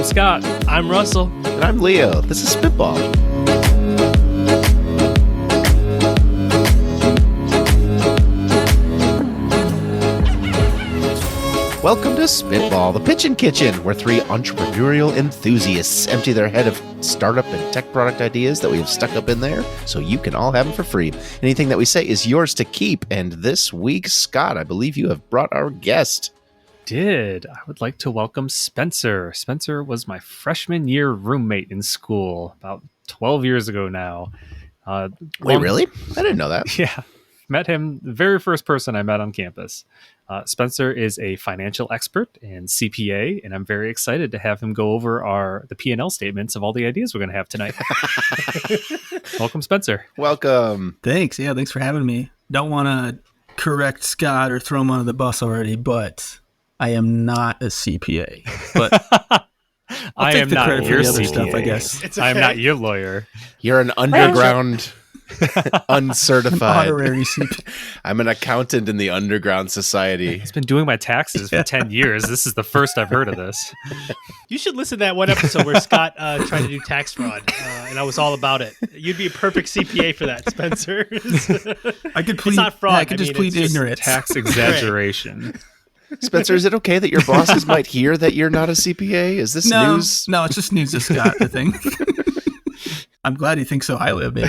Scott. I'm Russell. And I'm Leo. This is Spitball. Welcome to Spitball, the pitch and kitchen, where three entrepreneurial enthusiasts empty their head of startup and tech product ideas that we have stuck up in there so you can all have them for free. Anything that we say is yours to keep. And this week, Scott, I believe you have brought our guest. I would like to welcome Spencer. Spencer was my freshman year roommate in school about 12 years ago now. Wait, really? I didn't know that. Yeah. Met him, the very first person I met on campus. Spencer is a financial expert and CPA, and I'm very excited to have him go over the P&L statements of all the ideas we're going to have tonight. Welcome, Spencer. Welcome. Thanks. Yeah, thanks for having me. Don't want to correct Scott or throw him under the bus already, but I am not a CPA. But I'll take the credit for the other stuff, I guess. Okay. I am not your lawyer. You're an underground... uncertified honorary CPA. I'm an accountant in the underground society. He's been doing my taxes for 10 years. This is the first I've heard of this. You should listen to that one episode where Scott tried to do tax fraud, and I was all about it. You'd be a perfect CPA for that, Spencer. I could plead. It's not fraud. Yeah, I could just plead ignorance. Tax exaggeration. Spencer, is it okay that your bosses might hear that you're not a CPA? Is this news? No, it's just news to Scott, I think. I'm glad he thinks so highly of me.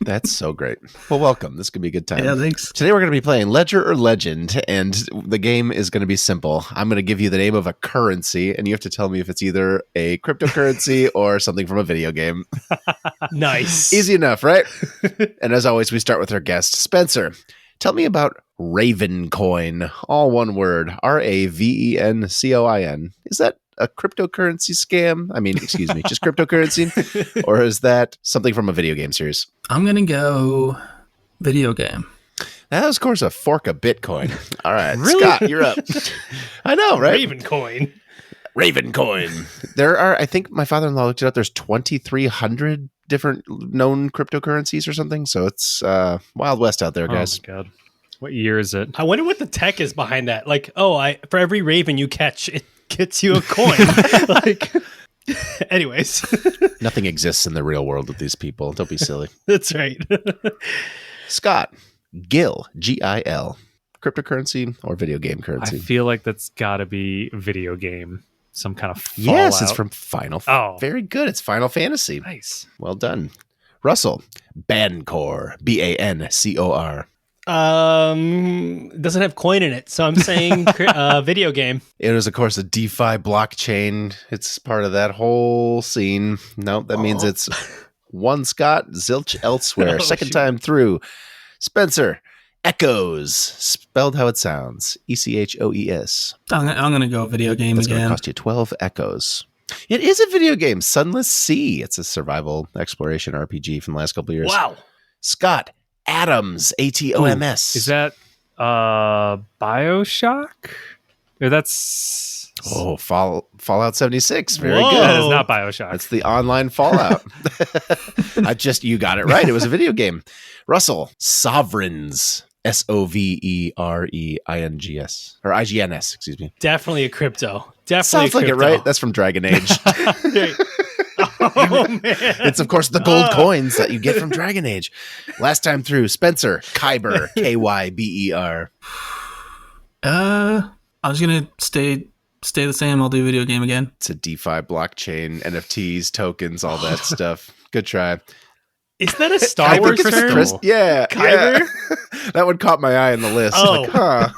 That's so great. Well, welcome. This could be a good time. Yeah, thanks. Today we're going to be playing Ledger or Legend, and the game is going to be simple. I'm going to give you the name of a currency, and you have to tell me if it's either a cryptocurrency or something from a video game. Nice. Easy enough, right? And as always, we start with our guest, Spencer. Tell me about Raven Coin. All one word. RAVENCOIN. Is that a cryptocurrency scam? I mean, excuse me, just cryptocurrency? Or is that something from a video game series? I'm going to go video game. That was, of course, a fork of Bitcoin. All right, Really? Scott, you're up. I know, right? Raven coin. Raven Coin. There are, I think my father-in-law looked it up, there's 2,300 different known cryptocurrencies or something. So it's Wild West out there, guys. Oh, my God. What year is it? I wonder what the tech is behind that. Like, for every raven you catch, it gets you a coin. Anyways. Nothing exists in the real world with these people. Don't be silly. That's right. Scott, GIL, G-I-L. Cryptocurrency or video game currency? I feel like that's got to be video game. Some kind of Fallout. Yes, it's from Final. Oh. Very good. It's Final Fantasy. Nice. Well done. Russell, Bancor, B-A-N-C-O-R. Doesn't have coin in it, so I'm saying video game. It is, of course, a DeFi blockchain. It's part of that whole scene. No, that means it's one Scott, zilch elsewhere. Second shoot. time through. Spencer, Echoes, spelled how it sounds. E-C-H-O-E-S. I'm going to go video game That's going to again. cost you 12 Echoes. It is a video game, Sunless Sea. It's a survival exploration RPG from the last couple of years. Wow. Scott, Atoms, A-T-O-M-S. Is that BioShock? Or that's... Oh, Fallout 76. Very Whoa. good. That is not BioShock. That's the online Fallout. You got it right. It was a video game. Russell, Sovereigns, S-O-V-E-R-E-I-N-G-S, or I-G-N-S, excuse me. Definitely a crypto. Definitely Sounds a like it, crypto. right? That's from Dragon Age. Oh, man. It's, of course, the gold coins that you get from Dragon Age. Last time through, Spencer, Kyber, K-Y-B-E-R. I was going to stay the same. I'll do video game again. It's a DeFi blockchain, NFTs, tokens, all that stuff. Good try. Is that a Star I Wars think it's term? Yeah. Kyber? Yeah. That one caught my eye in the list. Oh. Like, huh.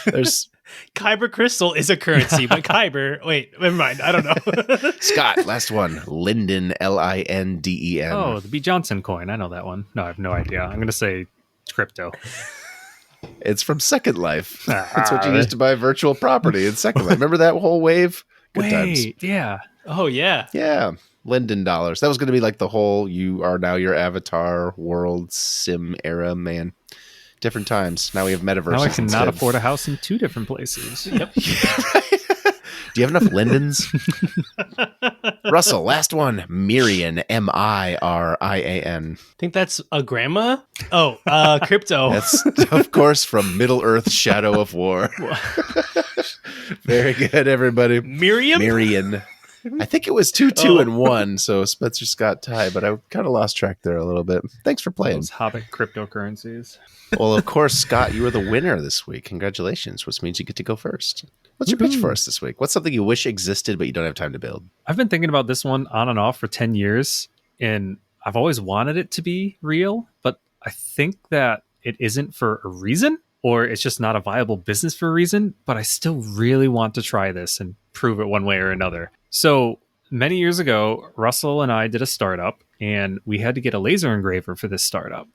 There's Kyber crystal is a currency, but Kyber, wait, never mind. I don't know. Scott, last one. Linden, L-I-N-D-E-N. Oh, the B. Johnson coin. I know that one. No, I have no idea. I'm going to say crypto. It's from Second Life. That's what you used to buy virtual property in Second Life. Remember that whole wave? Good times. Yeah. Oh, yeah. Yeah. Linden dollars. That was going to be like the whole you are now your avatar world sim era, man. Different times. Now we have metaverse. Now I cannot afford a house in two different places. Yep. Do you have enough lindens? Russell, last one. Mirian, Mirian. I think that's a grandma. Oh, crypto. That's, of course, from Middle Earth Shadow of War. Very good, everybody. Miriam? Mirian. I think it was 2-2 and 1, so Spencer Scott tied, but I kind of lost track there a little bit. Thanks for playing. Those Hobbit cryptocurrencies. Well, of course, Scott, you were the winner this week. Congratulations, which means you get to go first. What's your pitch for us this week? What's something you wish existed but you don't have time to build? I've been thinking about this one on and off for 10 years, and I've always wanted it to be real, but I think that it isn't for a reason, or it's just not a viable business for a reason, but I still really want to try this and prove it one way or another. So many years ago, Russell and I did a startup, and we had to get a laser engraver for this startup.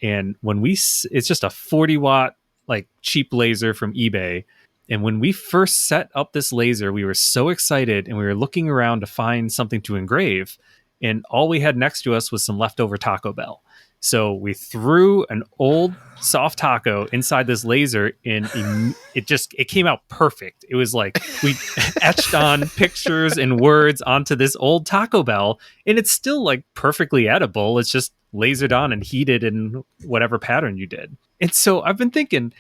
And when it's just a 40-watt, like cheap laser from eBay. And when we first set up this laser, we were so excited, and we were looking around to find something to engrave. And all we had next to us was some leftover Taco Bell. So we threw an old soft taco inside this laser, and it came out perfect. It was like we etched on pictures and words onto this old Taco Bell, and it's still like perfectly edible. It's just lasered on and heated in whatever pattern you did. And so I've been thinking,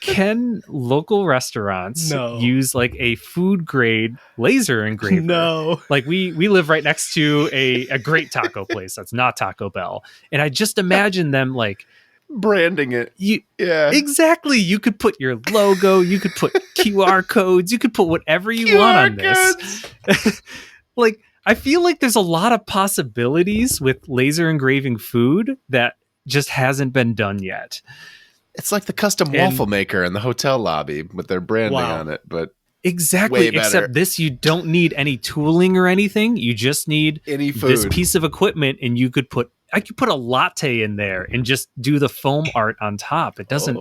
can local restaurants use like a food grade laser engraver? No. Like we live right next to a great taco place that's not Taco Bell. And I just imagine them like branding it. Yeah. Exactly. You could put your logo, you could put QR codes, you could put whatever you want on this. Like, I feel like there's a lot of possibilities with laser engraving food that just hasn't been done yet. It's like the custom waffle maker in the hotel lobby with their branding on it, but exactly. Except this, you don't need any tooling or anything. You just need this piece of equipment, and I could put a latte in there and just do the foam art on top. It doesn't.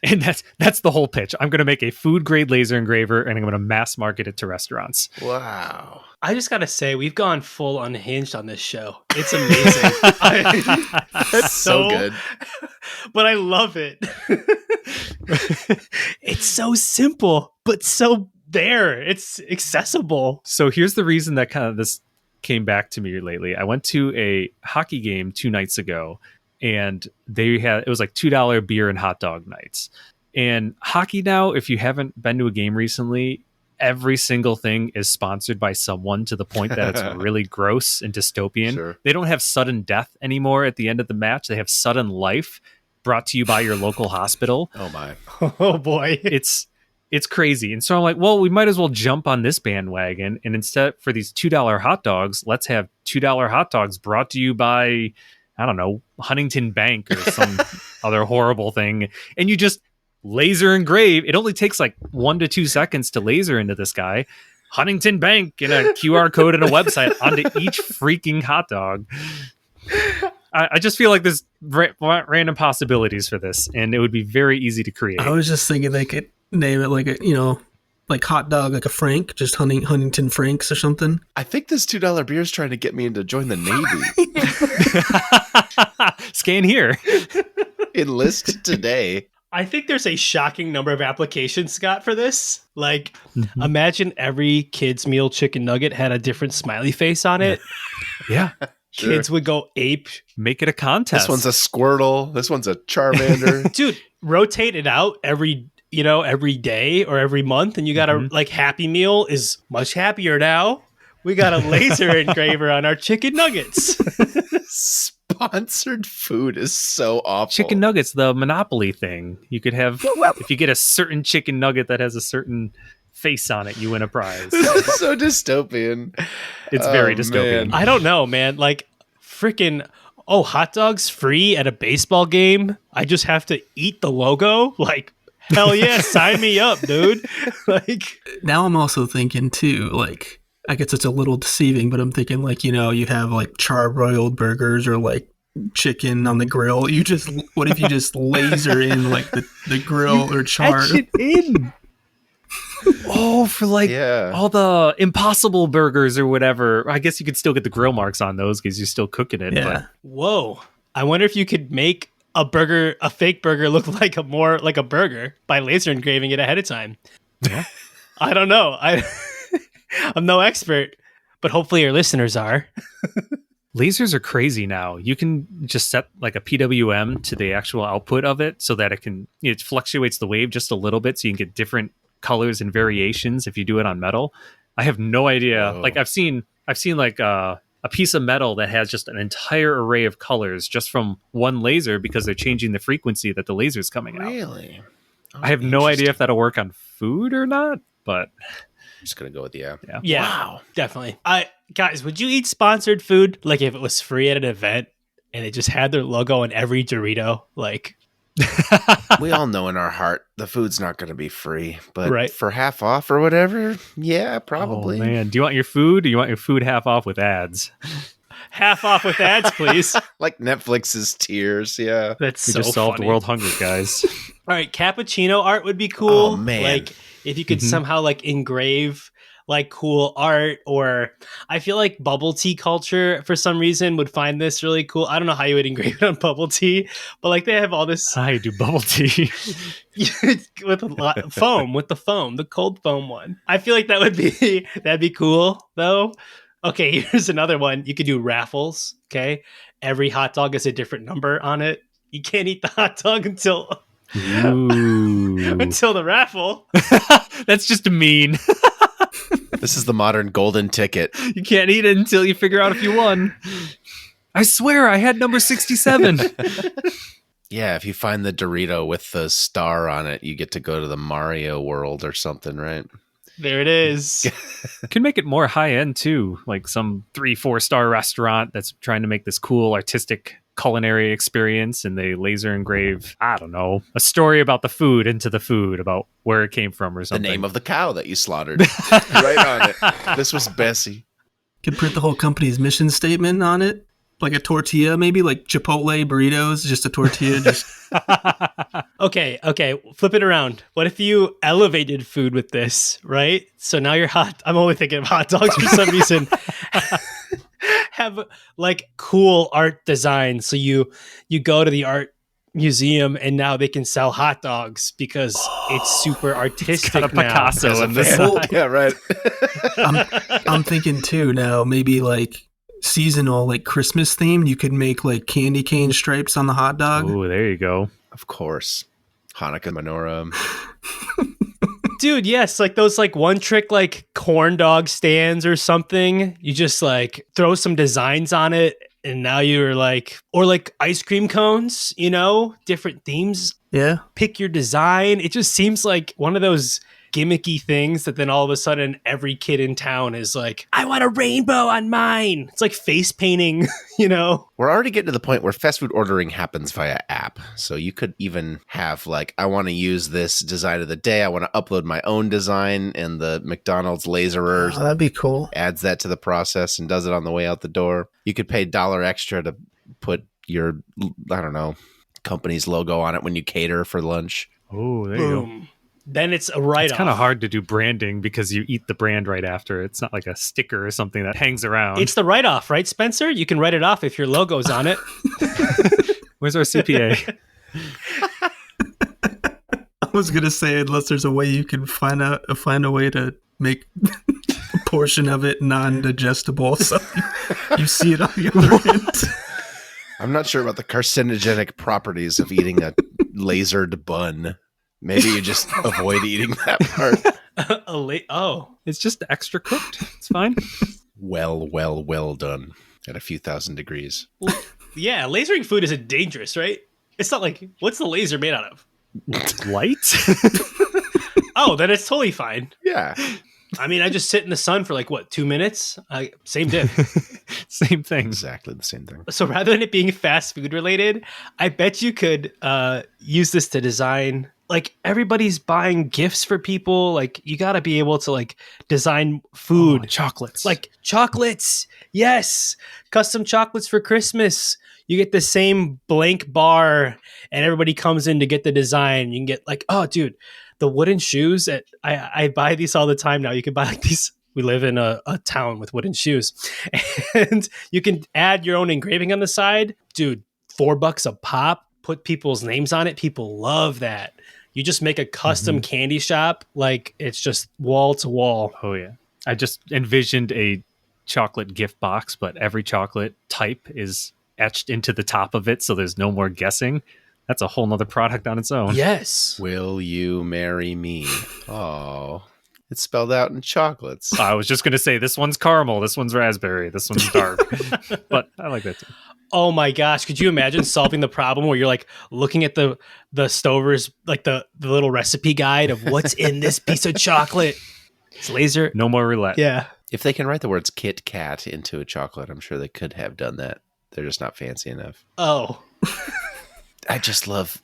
And that's the whole pitch. I'm going to make a food grade laser engraver, and I'm going to mass market it to restaurants. Wow. I just got to say, we've gone full unhinged on this show. It's amazing. That's so good. But I love it. It's so simple, but so there. It's accessible. So here's the reason that kind of this came back to me lately. I went to a hockey game 2 nights ago, and it was like $2 beer and hot dog nights. And hockey now, if you haven't been to a game recently, every single thing is sponsored by someone to the point that it's really gross and dystopian. Sure. They don't have sudden death anymore at the end of the match. They have sudden life brought to you by your local hospital. Oh my. Oh boy. It's crazy. And so I'm like, well, we might as well jump on this bandwagon. And instead for these $2 hot dogs, let's have $2 hot dogs brought to you by, I don't know, Huntington Bank or some other horrible thing. And you just laser engrave. It only takes like 1 to 2 seconds to laser into this guy. Huntington Bank and a QR code and a website onto each freaking hot dog. I just feel like there's random possibilities for this, and it would be very easy to create. I was just thinking they could name it like like hot dog, like a Frank, just Huntington Franks or something. I think this $2 beer is trying to get me into join the Navy. Scan here. Enlist today. I think there's a shocking number of applications, Scott, for this. Like, imagine every kid's meal chicken nugget had a different smiley face on it. Yeah. Kids would go ape. Make it a contest. This one's a Squirtle. This one's a Charmander. Dude, rotate it out every day or every month, and you got a like Happy Meal is much happier now. We got a laser engraver on our chicken nuggets. Sponsored food is so awful. Chicken nuggets, the Monopoly thing. You could have, if you get a certain chicken nugget that has a certain face on it, you win a prize. So dystopian. It's very dystopian. Man. I don't know, man. Like, freaking, hot dogs free at a baseball game? I just have to eat the logo? Like, hell yeah, sign me up, dude. Like, now I'm also thinking, too, like, I guess it's a little deceiving, but I'm thinking, like, you have, like, charbroiled burgers or, like, chicken on the grill. What if you just laser in, like, the grill or char? Etch it in. For like all the Impossible burgers or whatever. I guess you could still get the grill marks on those because you're still cooking it. Yeah. But. Whoa. I wonder if you could make a fake burger look like a burger by laser engraving it ahead of time. Yeah. I don't know. I'm no expert. but hopefully your listeners are. Lasers are crazy now. You can just set like a PWM to the actual output of it so that it fluctuates the wave just a little bit so you can get different colors and variations if you do it on metal. I have no idea. Whoa. Like I've seen like a piece of metal that has just an entire array of colors just from one laser because they're changing the frequency that the laser's coming out. Really? I have no idea if that'll work on food or not, but I'm just going to go with yeah. Yeah, Wow. definitely. Guys, would you eat sponsored food like if it was free at an event and it just had their logo on every Dorito? Like, We all know in our heart the food's not going to be free, but Right. for half off or whatever, yeah, probably. oh man, do you want your food? Or do you want your food half off with ads? half off with ads, please. Like Netflix's tiers, yeah. That's We so just solved funny. world hunger, guys. All right, cappuccino art would be cool. Oh, man. Like if you could Mhm. somehow like engrave like cool art, or I feel like bubble tea culture for some reason would find this really cool. I don't know how you would engrave it on bubble tea, but like they have all this I do bubble tea. with a lot foam, with the foam, the cold foam one. I feel like that'd be cool though. Okay, here's another one. You could do raffles. Okay, every hot dog has a different number on it. You can't eat the hot dog until Ooh. until the raffle. That's just mean. This is the modern golden ticket. You can't eat it until you figure out if you won. I swear I had number 67. Yeah, if you find the Dorito with the star on it, you get to go to the Mario world or something, right? There it is. Can make it more high end too, like some 3-4 star restaurant that's trying to make this cool artistic culinary experience, and they laser engrave, I don't know, a story about the food into the food, about where it came from or The something. name of the cow that you slaughtered. Right on it. This was Bessie. Could print the whole company's mission statement on it, like a tortilla, maybe like Chipotle burritos, just a tortilla. Just Okay, flip it around. What if you elevated food with this, right? So now you're hot. I'm only thinking of hot dogs for some reason. Have like cool art design. So you go to the art museum and now they can sell hot dogs because it's super artistic got a now. Picasso As a in the fan. side. Yeah, right. I'm thinking too now, maybe like seasonal, like Christmas themed. You could make like candy cane stripes on the hot dog. Oh, there you go. Of course. Hanukkah menorah. Dude, yes, like those like one trick like corn dog stands or something. You just like throw some designs on it and now you're like, or like ice cream cones, different themes. Yeah. Pick your design. It just seems like one of those gimmicky things that then all of a sudden every kid in town is like, I want a rainbow on mine. It's like face painting, We're already getting to the point where fast food ordering happens via app. So you could even have like, I want to use this design of the day. I want to upload my own design, and the McDonald's laserer Oh, that'd be cool. adds that to the process and does it on the way out the door. You could pay $1 extra to put your, I don't know, company's logo on it when you cater for lunch. Oh, there you go. Boom. Then it's a write-off. It's kind of hard to do branding because you eat the brand right after. It's not like a sticker or something that hangs around. It's the write-off, right, Spencer? You can write it off if your logo's on it. Where's our CPA? I was gonna say, unless there's a way you can find a way to make a portion of it non-digestible, so you see it on the other end. I'm not sure about the carcinogenic properties of eating a lasered bun. Maybe you just avoid eating that part. It's just extra cooked. It's fine. Well done at a few thousand degrees. Yeah, lasering food is dangerous, right? It's not like, what's the laser made out of? Light? Oh, then it's totally fine. Yeah. I mean, I just sit in the sun for 2 minutes. Same dip. Same thing. Exactly the same thing. So rather than it being fast food related, I bet you could use this to design. Like everybody's buying gifts for people. Like you got to be able to design food. Oh, chocolates. Like chocolates. Yes. Custom chocolates for Christmas. You get the same blank bar and everybody comes in to get the design. You can get oh, dude, the wooden shoes. I buy these all the time now. You can buy these. We live in a town with wooden shoes. And you can add your own engraving on the side. Dude, $4 a pop. Put people's names on it. People love that. You just make a custom candy shop. It's just wall to wall. Oh, yeah. I just envisioned a chocolate gift box, but every chocolate type is etched into the top of it, so there's no more guessing. That's a whole nother product on its own. Yes. Will you marry me? Oh, it's spelled out in chocolates. I was just going to say, this one's caramel, this one's raspberry, this one's dark. But I like that too. Oh my gosh. Could you imagine solving the problem where you're like looking at the Stover's, like the little recipe guide of what's in this piece of chocolate? It's laser. No more roulette. Yeah. If they can write the words Kit Kat into a chocolate, I'm sure they could have done that. They're just not fancy enough. Oh. I just love,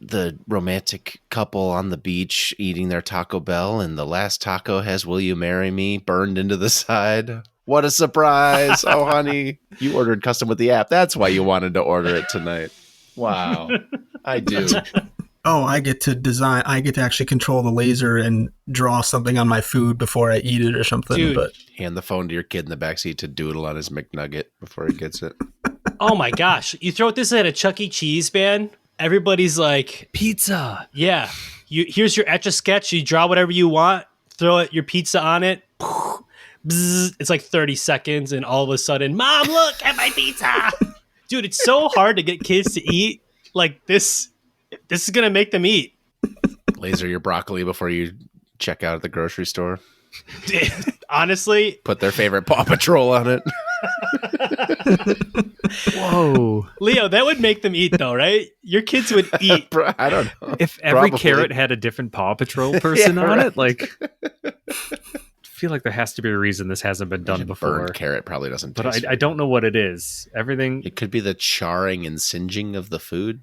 the romantic couple on the beach eating their Taco Bell, and the last taco has "Will you marry me" burned into the side. What a surprise. Oh, honey, you ordered custom with the app. That's why you wanted to order it tonight. Wow. I do. Oh, I get to actually control the laser and draw something on my food before I eat it or something. Dude. But Hand the phone to your kid in the backseat to doodle on his McNugget before he gets it. Oh my gosh. You throw this at a Chuck E. Cheese, man. Everybody's like, Pizza. yeah, here's your Etch-a-Sketch. You draw whatever you want, throw your pizza on it. Bzz, it's like 30 seconds, and all of a sudden, Mom, look at my pizza. Dude, it's so hard to get kids to eat. Like this is going to make them eat. Laser your broccoli before you check out at the grocery store. Honestly. Put their favorite Paw Patrol on it. Whoa. Leo, that would make them eat though, right? Your kids would eat. I don't know. If every Probably. carrot had a different Paw Patrol person Yeah, on right. it, like, I feel like there has to be a reason this hasn't been done before. Burned carrot probably doesn't taste But I very don't know what it is. Everything, It could be the charring and singeing of the food.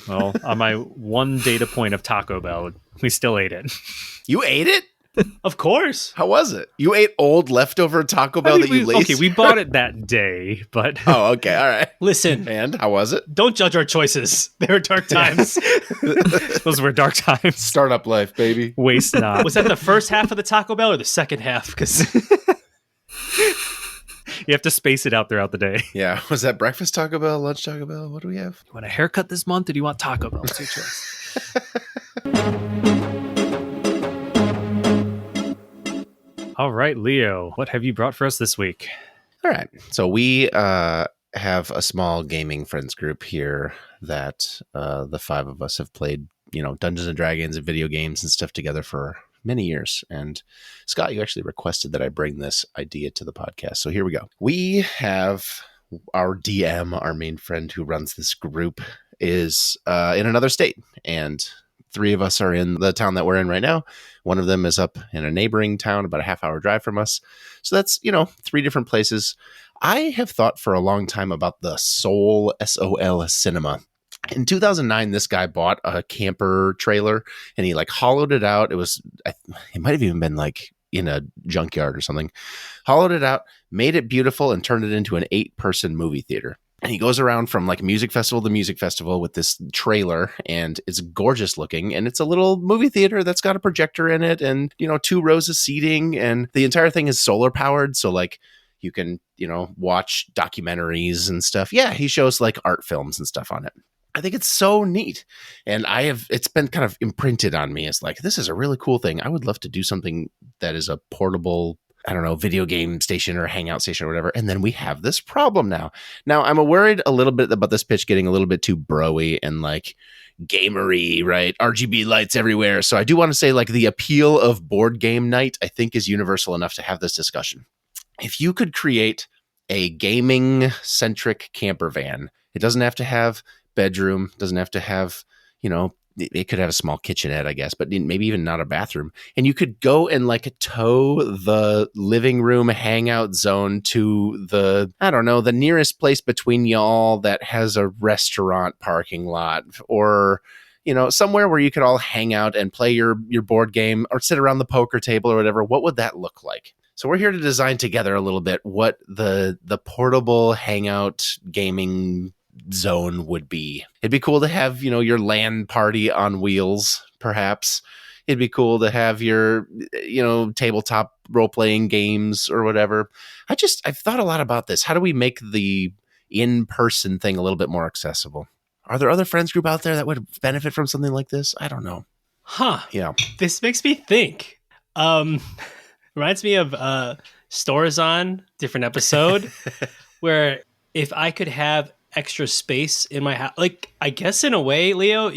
well, on my one data point of Taco Bell, we still ate it. You ate it? Of course. How was it? You ate old leftover Taco Bell I mean, that you laced? okay, we bought it that day, but Oh, okay. All right. Listen, And how was it? don't judge our choices. They were dark times. those were dark times. Startup life, baby. Waste not. Was that the first half of the Taco Bell or the second half? Because You have to space it out throughout the day. Yeah. Was that breakfast Taco Bell, lunch Taco Bell? What do we have? You want a haircut this month, or do you want Taco Bell? It's your choice. All right, Leo, what have you brought for us this week? All right. So we have a small gaming friends group here that the five of us have played, Dungeons and Dragons and video games and stuff together for many years. And Scott, you actually requested that I bring this idea to the podcast. So here we go. We have our DM, our main friend who runs this group, is in another state. And three of us are in the town that we're in right now. One of them is up in a neighboring town, about a half-hour drive from us. So that's, three different places. I have thought for a long time about the Soul, S-O-L, cinema. In 2009, this guy bought a camper trailer and he hollowed it out. It might have even been in a junkyard or something. Hollowed it out, made it beautiful, and turned it into an 8-person movie theater. And he goes around from music festival to music festival with this trailer, and it's gorgeous looking. And it's a little movie theater that's got a projector in it and, 2 rows of seating. And the entire thing is solar powered. So you can, watch documentaries and stuff. Yeah, he shows art films and stuff on it. I think it's so neat. And it's been kind of imprinted on me as this is a really cool thing. I would love to do something that is a portable, I don't know, video game station or hangout station or whatever. And then we have this problem now. Now, I'm worried a little bit about this pitch getting a little bit too bro-y and gamery, right? RGB lights everywhere. So I do want to say the appeal of board game night, I think, is universal enough to have this discussion. If you could create a gaming centric camper van, it doesn't have to have bedroom, doesn't have to have, it could have a small kitchenette, I guess, but maybe even not a bathroom. And you could go and tow the living room hangout zone to the nearest place between y'all that has a restaurant parking lot, or, somewhere where you could all hang out and play your board game or sit around the poker table or whatever. What would that look like? So we're here to design together a little bit what the portable hangout gaming zone would be. It'd be cool to have, your LAN party on wheels, perhaps. It'd be cool to have your, tabletop role-playing games or whatever. I've thought a lot about this. How do we make the in-person thing a little bit more accessible? Are there other friends group out there that would benefit from something like this? I don't know. Huh. Yeah. This makes me think. Reminds me of stores on, different episode, where if I could have extra space in my house, like I guess in a way, Leo,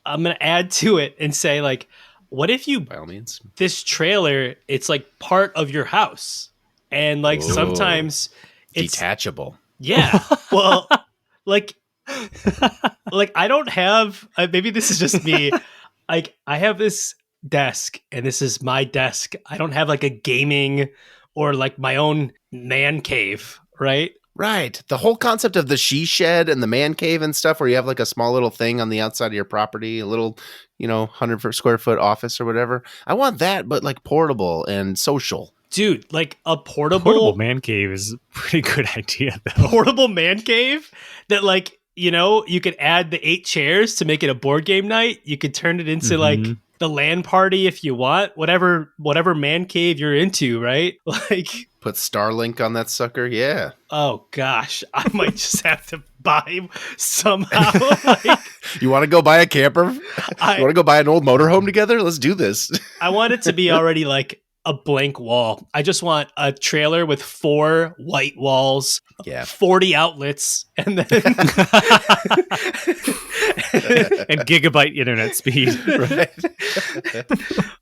I'm gonna add to it and say like, what if you By all means. this trailer? It's like part of your house, and like Oh. sometimes it's Detachable. yeah. Well, like I don't have. Maybe this is just me. Like I have this desk, and this is my desk. I don't have like a gaming or like my own man cave, right? Right. The whole concept of the she shed and the man cave and stuff where you have like a small little thing on the outside of your property, a little, 100 square foot office or whatever. I want that, but like portable and social. Dude, like a Portable man cave is a pretty good idea, though. portable man cave that like, you could add the 8 chairs to make it a board game night. You could turn it into like the LAN party if you want, whatever man cave you're into, right? Like Put Starlink on that sucker. Yeah. oh gosh, I might just have to buy somehow. Like, You want to go buy a camper? You want to go buy an old motorhome together? Let's do this. I want it to be already like a blank wall. I just want a trailer with 4 white walls, Yeah. 40 outlets, and then And gigabyte internet speed. Right.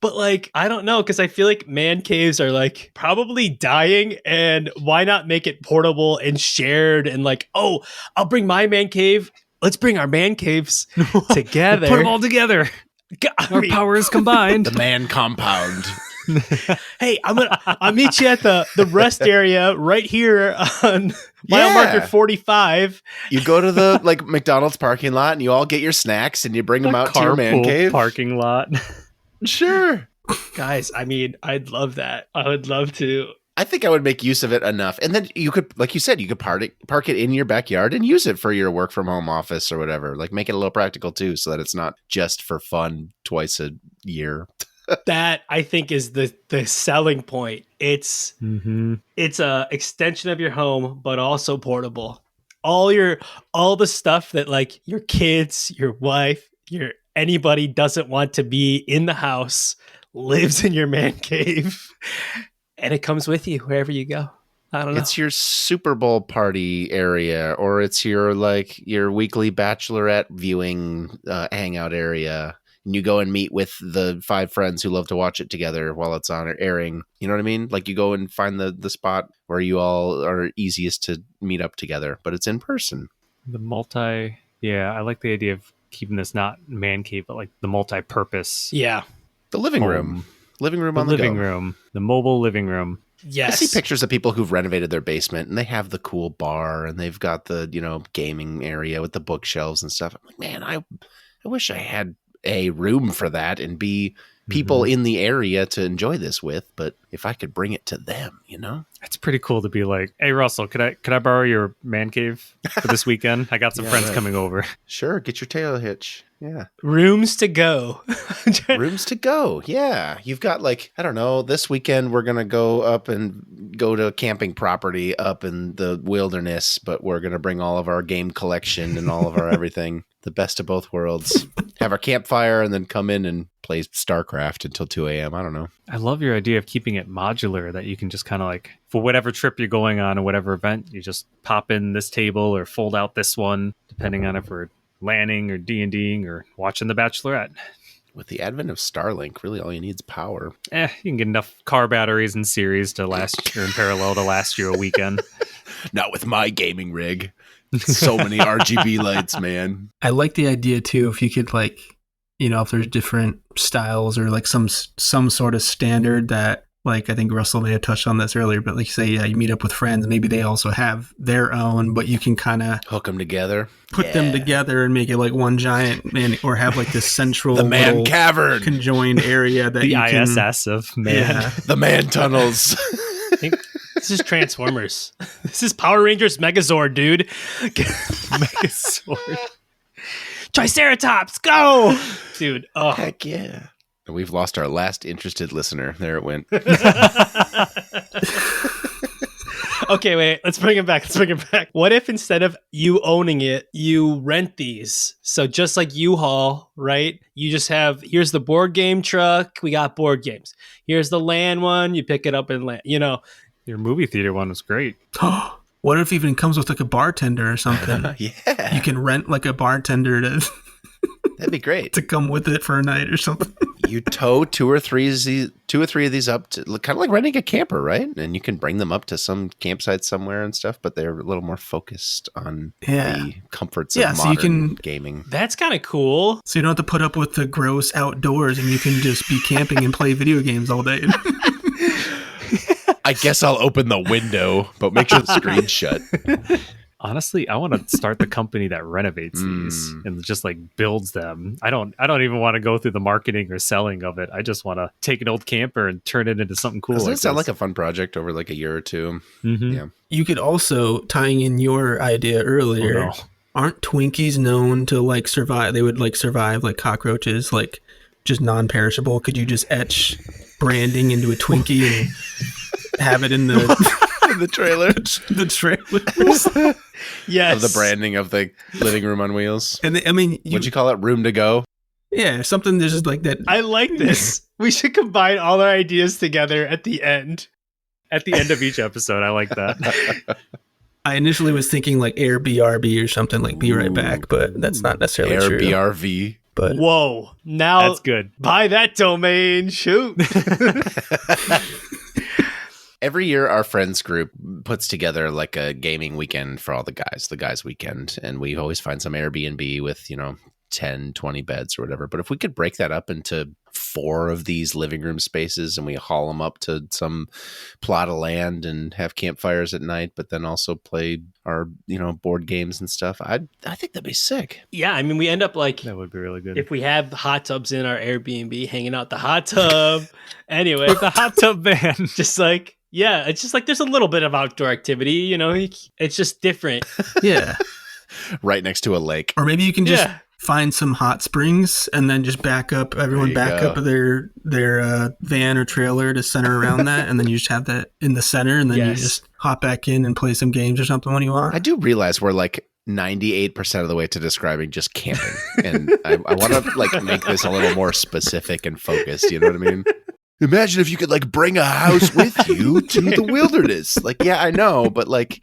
but like I don't know, because I feel like man caves are like probably dying, and why not make it portable and shared and like, oh, I'll bring my man cave. Let's bring our man caves together. Put them all together. Our powers combined. The man compound. Hey, I'll meet you at the rest area right here on mile marker 45. You go to the like McDonald's parking lot and you all get your snacks and you bring them out to your man Carpool cave. parking lot. Sure. Guys, I mean, I'd love that. I would love to. I think I would make use of it enough. And then you could, like you said, you could park it in your backyard and use it for your work from home office or whatever. Like make it a little practical too, so that it's not just for fun twice a year. That I think is the selling point. It's a extension of your home, but also portable. All the stuff that like your kids, your wife, anybody doesn't want to be in the house lives in your man cave, and it comes with you wherever you go. I don't know. It's your Super Bowl party area, or it's your weekly bachelorette viewing hangout area. And you go and meet with the 5 friends who love to watch it together while it's on airing. You know what I mean? Like you go and find the spot where you all are easiest to meet up together, but it's in person. I like the idea of keeping this not man cave, but like the multi-purpose. Yeah. The living room. Living room on the living go. room. The mobile living room. Yes. I see pictures of people who've renovated their basement and they have the cool bar and they've got the, gaming area with the bookshelves and stuff. I'm like, man, I wish I had A, room for that, and B, people in the area to enjoy this with, but if I could bring it to them, It's pretty cool to be like, hey Russell, could I borrow your man cave for this weekend? I got some friends coming over. Sure, get your tail hitch. Yeah. Rooms to go. Rooms to go. Yeah. You've got this weekend we're going to go up and go to a camping property up in the wilderness, but we're going to bring all of our game collection and all of our everything. The best of both worlds. Have our campfire and then come in and play StarCraft until 2 a.m. I don't know. I love your idea of keeping it modular, that you can just kind of like, for whatever trip you're going on or whatever event, you just pop in this table or fold out this one, depending on if we're LANing or D&Ding or watching The Bachelorette. With the advent of Starlink, really all you need is power. You can get enough car batteries in series to last or in parallel to last you a weekend. Not with my gaming rig. So many RGB lights, man. I like the idea too, if you could if there's different styles or like some sort of standard that, like, I think Russell may have touched on this earlier, but like say, you meet up with friends, maybe they also have their own, but you can kind of hook them together, put them together and make it like one giant man, or have like this central the man cavern conjoined area that the ISS of man, the man tunnels. I think this is Transformers. This is Power Rangers Megazord, dude. Megazord. Triceratops, go! Dude, oh. Heck yeah. We've lost our last interested listener. There it went. Okay, wait. Let's bring it back. What if instead of you owning it, you rent these? So just like U-Haul, right? You just have, here's the board game truck. We got board games. Here's the LAN one. You pick it up and LAN. Your movie theater one was great. What if it even comes with like a bartender or something? Yeah. You can rent like a bartender to That'd be great. to come with it for a night or something. You tow two or three of these up to kind of like renting a camper, right? And you can bring them up to some campsite somewhere and stuff, but they're a little more focused on the comforts of modern gaming. That's kind of cool. So you don't have to put up with the gross outdoors and you can just be camping and play video games all day. I guess I'll open the window, but make sure the screen's shut. Honestly, I want to start the company that renovates these and just like builds them. I don't even want to go through the marketing or selling of it. I just want to take an old camper and turn it into something cool. Doesn't it sound like a fun project over like a year or two? Mm-hmm. Yeah. You could also, tying in your idea earlier, aren't Twinkies known to like survive? They would like survive like cockroaches, like just non-perishable. Could you just etch branding into a Twinkie and have it in the... The trailer. The trailers. Yes. Of the branding of the living room on wheels. And What'd you call it? Room to go? Yeah, something that's just like that. I like this. We should combine all our ideas together at the end. At the end of each episode. I like that. I initially was thinking like Airbnb or something like Be Right Back, but that's not necessarily true. Airbnb. But whoa. Now that's good. Buy that domain. Shoot. Every year, our friends group puts together like a gaming weekend for all the guys weekend. And we always find some Airbnb with, 10, 20 beds or whatever. But if we could break that up into 4 of these living room spaces and we haul them up to some plot of land and have campfires at night, but then also play our, board games and stuff, I think that'd be sick. Yeah, I mean, we end up like... That would be really good. If we have hot tubs in our Airbnb, hanging out the hot tub. Anyway. The hot tub van. Just like... Yeah, it's just like there's a little bit of outdoor activity, it's just different. yeah. Right next to a lake. Or maybe you can just find some hot springs and then just everyone back up their van or trailer to center around that. And then you just have that in the center and then you just hop back in and play some games or something when you want. I do realize we're like 98% of the way to describing just camping. And I want to like make this a little more specific and focused. You know what I mean? Imagine if you could like bring a house with you to the wilderness. Like, yeah, I know, but like,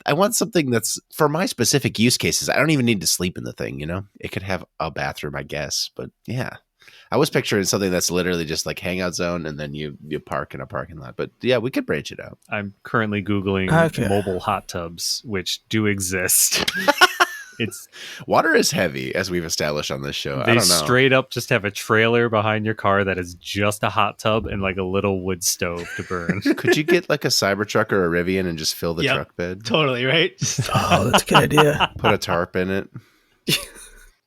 I want something that's for my specific use cases. I don't even need to sleep in the thing, It could have a bathroom, I guess. But yeah, I was picturing something that's literally just like hangout zone and then you park in a parking lot. But yeah, we could branch it out. I'm currently Googling mobile hot tubs, which do exist. Water is heavy, as we've established on this show. They I don't know. straight up just have a trailer behind your car that is just a hot tub and like a little wood stove to burn. Could you get like a Cybertruck or a Rivian and just fill the truck bed? Totally, right? Oh, that's a good idea. Put a tarp in it.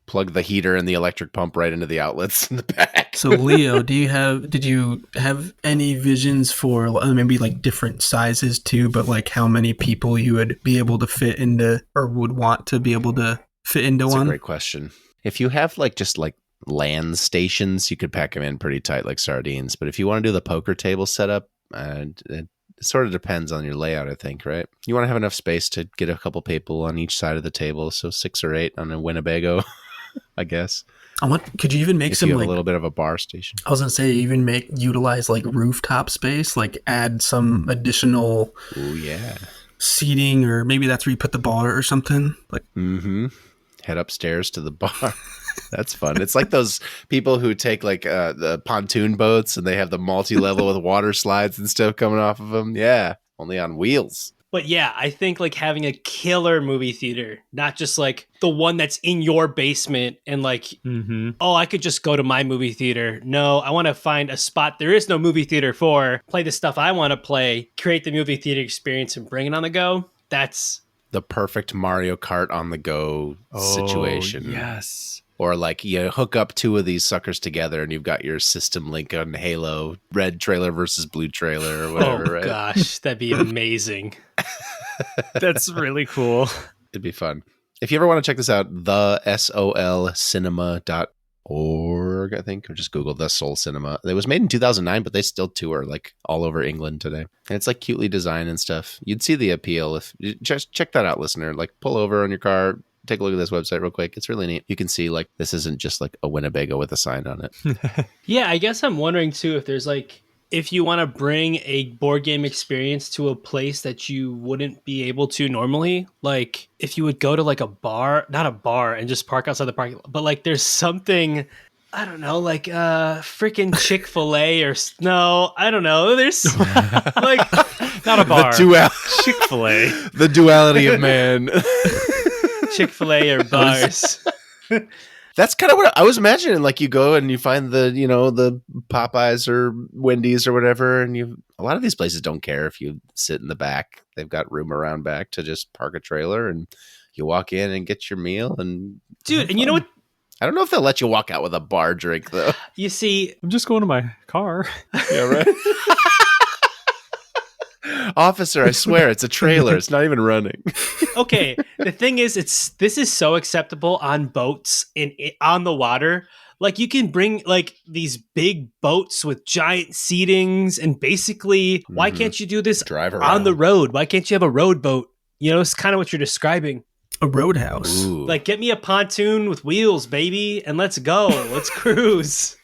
Plug the heater and the electric pump right into the outlets in the back. So, Leo, did you have any visions for maybe like different sizes too, but like how many people you would be able to fit into or would want to be able to fit into That's one? a great question. If you have like just like land stations, you could pack them in pretty tight like sardines. But if you want to do the poker table setup, it sort of depends on your layout, I think, right? You want to have enough space to get a couple people on each side of the table. So 6 or 8 on a Winnebago. I guess. Could you even make some like a little bit of a bar station? I was gonna say utilize like rooftop space, like add some additional seating, or maybe that's where you put the bar or something. Like head upstairs to the bar. That's fun. It's like those people who take like the pontoon boats and they have the multi-level with water slides and stuff coming off of them. Yeah, only on wheels. But yeah, I think like having a killer movie theater, not just like the one that's in your basement and like, I could just go to my movie theater. No, I want to find a spot there is no movie theater for, play the stuff I want to play, create the movie theater experience and bring it on the go. That's the perfect Mario Kart on the go situation. Yes. Or like you hook up 2 of these suckers together and you've got your system link on Halo, red trailer versus blue trailer or whatever, right? Gosh, that'd be amazing. That's really cool. It'd be fun. If you ever want to check this out, the solcinema.org, I think, or just Google The Soul Cinema. It was made in 2009, but they still tour like all over England today. And it's like cutely designed and stuff. You'd see the appeal if you just check that out, listener. Like pull over on your car, take a look at this website real quick. It's really neat. You can see like this isn't just like a Winnebago with a sign on it. Yeah, I guess I'm wondering too if there's like if you want to bring a board game experience to a place that you wouldn't be able to normally, like if you would go to like a bar, not a bar and just park outside the parking lot, but like there's something, I don't know, like freaking Chick-fil-A or no, I don't know. There's like Not a bar. Chick-fil-A. The duality of man. Chick-fil-A or bars. That's kind of what I was imagining. Like you go and you find the Popeyes or Wendy's or whatever, and a lot of these places don't care if you sit in the back. They've got room around back to just park a trailer, and you walk in and get your meal. And Dude, and you know what? I don't know if they'll let you walk out with a bar drink though. You see, I'm just going to my car. Yeah, right. Officer, I swear it's a trailer. It's not even running. okay, the thing is, this is so acceptable on boats and on the water. Like you can bring like these big boats with giant seatings, and basically, why can't you do this Drive around on the road? Why can't you have a road boat? You know, it's kind of what you're describing. A roadhouse. Ooh. Like, get me a pontoon with wheels, baby, and let's go. Let's cruise.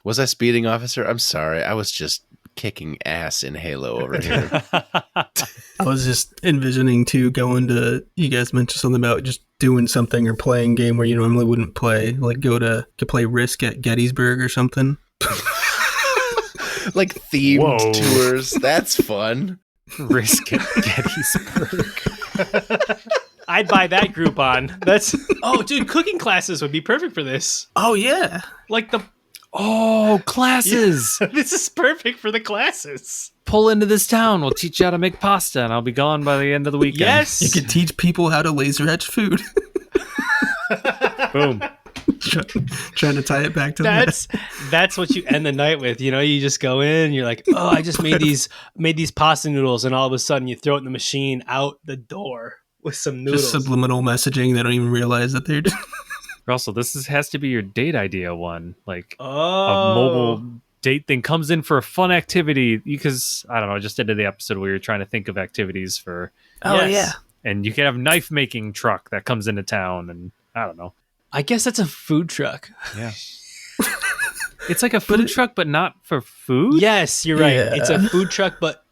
Was I speeding, officer? I'm sorry. I was just kicking ass in Halo over here. I was just envisioning too going to, you guys mentioned something about just doing something or playing a game where you normally wouldn't play, like go to play Risk at Gettysburg or something. Like themed Whoa. tours. That's fun. Risk at Gettysburg. I'd buy that Groupon. Oh, dude, cooking classes would be perfect for this. Oh yeah. Like Oh, classes. this is perfect for the classes. Pull into this town. We'll teach you how to make pasta, and I'll be gone by the end of the weekend. Yes. You could teach people how to laser etch food. Boom. Trying to tie it back to that's what you end the night with. You know, you just go in, you're like, oh, I just made these pasta noodles, and all of a sudden you throw it in the machine out the door with some noodles. Just subliminal messaging. They don't even realize that they're Russell, has to be your date idea one. Like a Oh. mobile date thing comes in for a fun activity because, I don't know, I just ended the episode where you're trying to think of activities for, Oh Yes. yeah. and you can have knife making truck that comes into town, and I don't know. I guess that's a food truck. Yeah. It's like a food truck, but not for food? Yes, you're right. Yeah. It's a food truck, but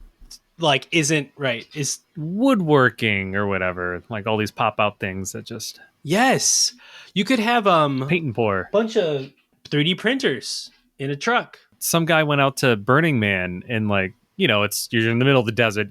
like isn't right. It's Woodworking or whatever. Like all these pop-out things that just yes. You could have paint and pour. bunch of 3D printers in a truck. Some guy went out to Burning Man and like, you're in the middle of the desert.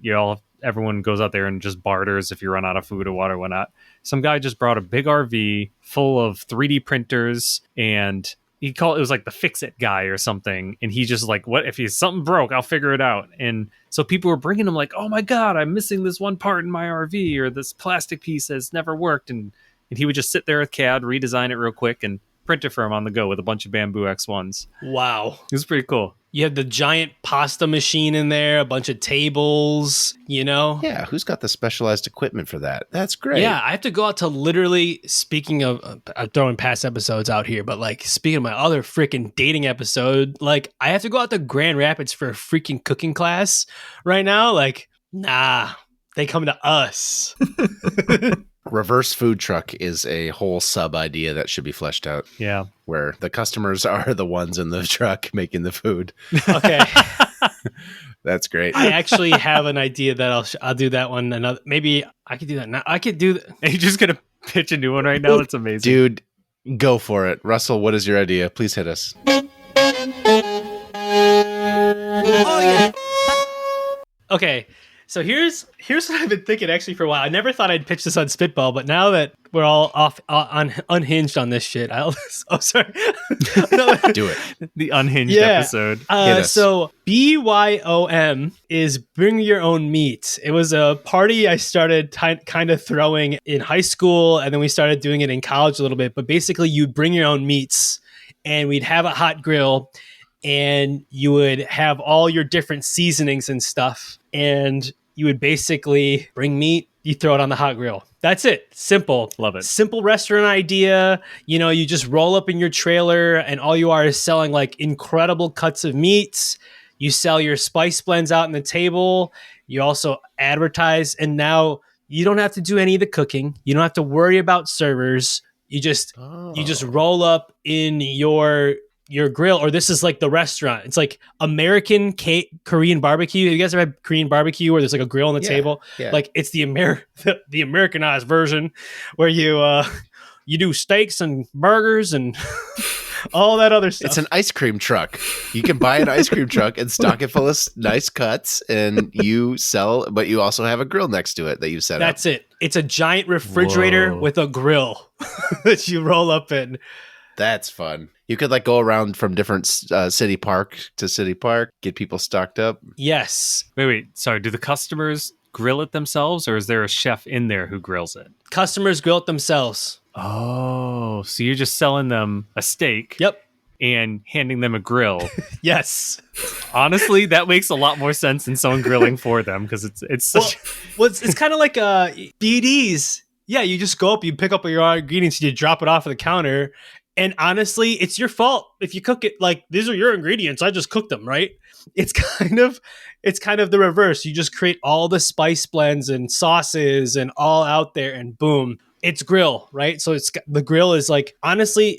Everyone goes out there and just barters if you run out of food or water or whatnot. Some guy just brought a big RV full of 3D printers, and it was like the fix-it guy or something. And he just like, what if something broke, I'll figure it out. And so people were bringing him like, oh my God, I'm missing this one part in my RV, or this plastic piece has never worked. And he would just sit there with CAD, redesign it real quick, and print it for him on the go with a bunch of bamboo X1s. Wow. It was pretty cool. You have the giant pasta machine in there, a bunch of tables, you know? Yeah, who's got the specialized equipment for that? That's great. Yeah, I have to go out to literally, speaking of, I'm throwing past episodes out here, but like speaking of my other freaking dating episode, like I have to go out to Grand Rapids for a freaking cooking class right now. Like, nah, they come to us. Reverse food truck is a whole sub idea that should be fleshed out, Yeah. where the customers are the ones in the truck making the food. Okay. That's great. I actually have an idea that I'll do that one. Maybe I could do that now. I could do Are you just going to pitch a new one right now? That's amazing. Dude, go for it. Russell, what is your idea? Please hit us. Okay, so here's what I've been thinking actually for a while. I never thought I'd pitch this on Spitball, but now that we're all unhinged on this shit, sorry. No. Do it. The unhinged Yeah. episode. Hit us. So BYOM is bring your own meat. It was a party I started kind of throwing in high school, and then we started doing it in college a little bit. But basically, you'd bring your own meats, and we'd have a hot grill, and you would have all your different seasonings and stuff, and you would basically bring meat, you throw it on the hot grill. That's it. Simple. Love it. Simple restaurant idea. You know, you just roll up in your trailer, and all you are is selling like incredible cuts of meats. You sell your spice blends out on the table. You also advertise, and now you don't have to do any of the cooking. You don't have to worry about servers. You just roll up in your your grill, or this is like the restaurant. It's like American Korean barbecue. Have you guys ever had Korean barbecue where there's like a grill on the table? Yeah. Like it's the the Americanized version where you do steaks and burgers and all that other stuff. It's an ice cream truck. You can buy an ice cream truck and stock it full of nice cuts, and you sell, but you also have a grill next to it that you set up. That's it. It's a giant refrigerator with a grill that you roll up in. That's fun. You could like go around from different city park to city park, get people stocked up. Yes. Wait. Sorry. Do the customers grill it themselves, or is there a chef in there who grills it? Customers grill it themselves. Oh, so you're just selling them a steak. Yep. And handing them a grill. Yes. Honestly, that makes a lot more sense than someone grilling for them, because it's such. Well, it's kind of like BDs. Yeah, you just go up, you pick up your ingredients, you drop it off at the counter. And honestly, it's your fault if you cook it like these are your ingredients. I just cooked them, right? It's kind of the reverse. You just create all the spice blends and sauces and all out there, and boom, it's grill, right? So the grill is like, honestly,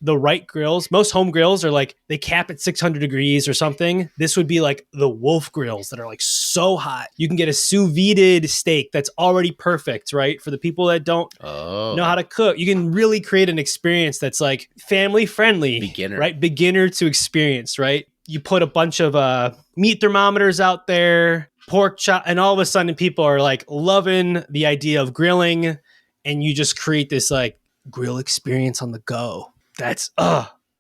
the right grills, most home grills are like, they cap at 600 degrees or something. This would be like the Wolf grills that are like so hot. You can get a sous vide steak that's already perfect, right? For the people that don't know how to cook, you can really create an experience that's like family friendly, beginner, right? Beginner to experienced, right? You put a bunch of meat thermometers out there, pork chop, and all of a sudden people are like loving the idea of grilling. And you just create this like grill experience on the go. That's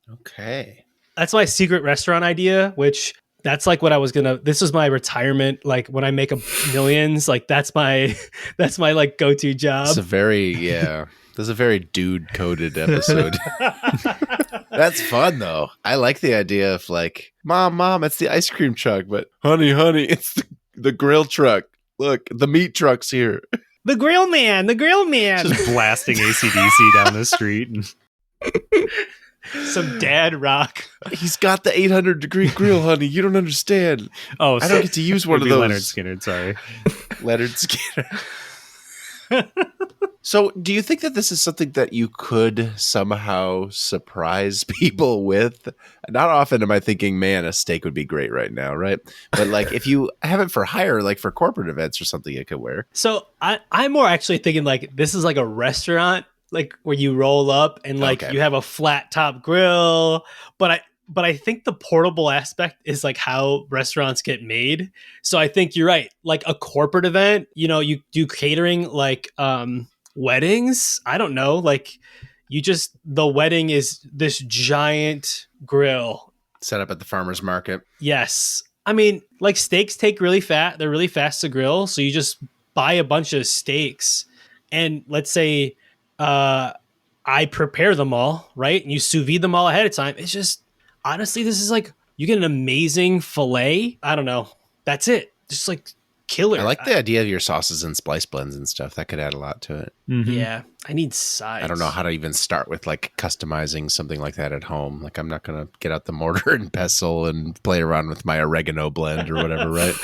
okay. That's my secret restaurant idea, which that's like what I was this was my retirement. Like when I make millions, like that's my like go-to job. This is a very dude coded episode. That's fun though. I like the idea of like, mom, it's the ice cream truck, but honey, it's the grill truck. Look, the meat truck's here. The grill man. Just blasting AC/DC down the street. Some dad rock. He's got the 800-degree grill, honey. You don't understand. Oh, I don't get to use one of those. Leonard Skinner, sorry. Leonard Skinner. So, do you think that this is something that you could somehow surprise people with? Not often am I thinking, man, a steak would be great right now, right? But like, if you have it for hire, like for corporate events or something, you could wear. So I'm more actually thinking like this is like a restaurant, like where you roll up and like you have a flat top grill, but I think the portable aspect is like how restaurants get made. So I think you're right. Like a corporate event, you do catering, like weddings. I don't know. Like the wedding is this giant grill set up at the farmer's market. Yes. I mean, like steaks take they're really fast to grill. So you just buy a bunch of steaks and let's say I prepare them all, right? And you sous vide them all ahead of time. It's just, honestly, this is like, you get an amazing filet. I don't know. That's it. Just like killer. I like the idea of your sauces and spice blends and stuff. That could add a lot to it. Mm-hmm. Yeah. I need sides. I don't know how to even start with like customizing something like that at home. Like I'm not going to get out the mortar and pestle and play around with my oregano blend or whatever, right?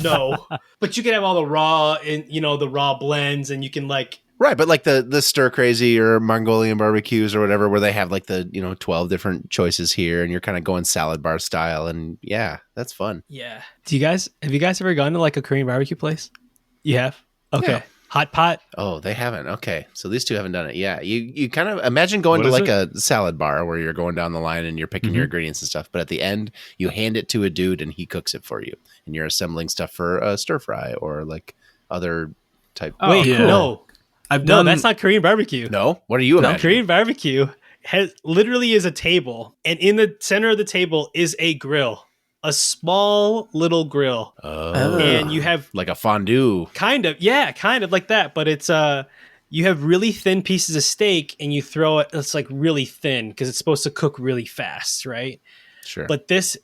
No. But you can have all the raw and, the raw blends, and you can like, right, but like the stir crazy or Mongolian barbecues or whatever, where they have like the 12 different choices here, and you're kind of going salad bar style, and yeah, that's fun. Yeah. Have you guys ever gone to like a Korean barbecue place? You have? Okay. Yeah. Hot pot? Oh, they haven't. Okay, so these two haven't done it. Yeah, you kind of imagine going to like a salad bar where you're going down the line and you're picking your ingredients and stuff, but at the end you hand it to a dude and he cooks it for you, and you're assembling stuff for a stir fry or like other type. Oh, wait, cool. No. No, that's not Korean barbecue. No? What are you imagining? Korean barbecue literally is a table, and in the center of the table is a grill, a small little grill. Oh. And you have like a fondue. Kind of like that, but it's you have really thin pieces of steak and you throw it's like really thin because it's supposed to cook really fast, right? Sure. But it's